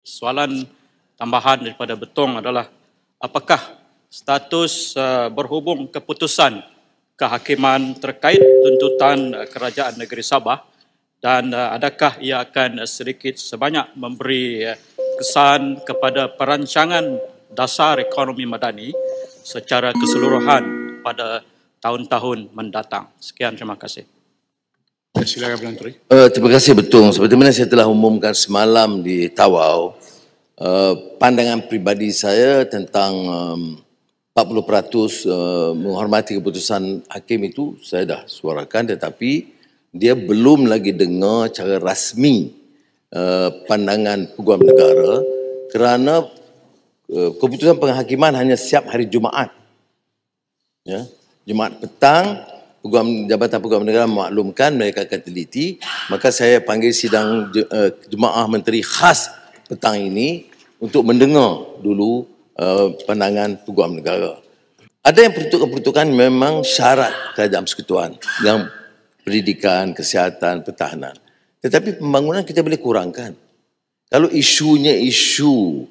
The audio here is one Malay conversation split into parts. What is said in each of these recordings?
Soalan tambahan daripada Betong adalah apakah status berhubung keputusan kehakiman terkait tuntutan Kerajaan Negeri Sabah dan adakah ia akan sedikit sebanyak memberi kesan kepada perancangan dasar ekonomi madani secara keseluruhan pada tahun-tahun mendatang. Sekian, terima kasih. Silakan Perdana Menteri. Terima kasih Betong. Seperti mana saya telah umumkan semalam di Tawau, pandangan pribadi saya tentang 40% menghormati keputusan hakim itu saya dah suarakan, tetapi dia belum lagi dengar cara rasmi pandangan Peguam Negara kerana keputusan penghakiman hanya siap hari Jumaat. Ya, Jumaat petang Jabatan Peguam Negara memaklumkan mereka akan teliti, maka saya panggil sidang Jemaah Menteri khas petang ini untuk mendengar dulu pandangan Peguam Negara. Ada yang peruntukan-peruntukan memang syarat Kerajaan Persekutuan yang pendidikan, kesihatan, pertahanan. Tetapi pembangunan kita boleh kurangkan. Kalau isunya isu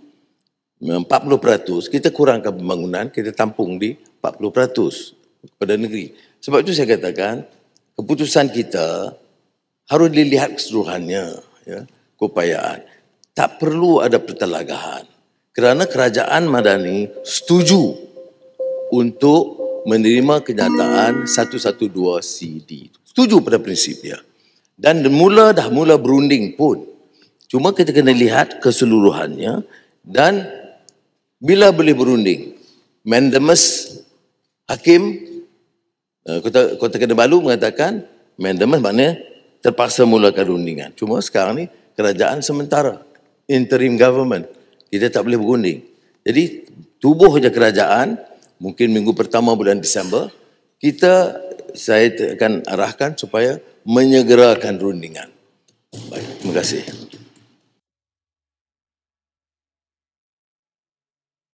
40%, kita kurangkan pembangunan, kita tampung di 40% kepada negeri. Sebab itu saya katakan, keputusan kita harus dilihat keseluruhannya, ya, keupayaan. Tak perlu ada pertelagahan. Kerana kerajaan madani setuju untuk menerima kenyataan 112 CD. Setuju pada prinsip dia. Dan dah mula berunding pun. Cuma kita kena lihat keseluruhannya dan bila boleh berunding. Mandamus Hakim Kota Kinabalu mengatakan mandamus maknanya terpaksa mulakan rundingan. Cuma sekarang ni kerajaan sementara, interim government, kita tak boleh berunding. Jadi tubuh je kerajaan, mungkin minggu pertama bulan Disember, saya akan arahkan supaya menyegerakan rundingan. Baik, terima kasih.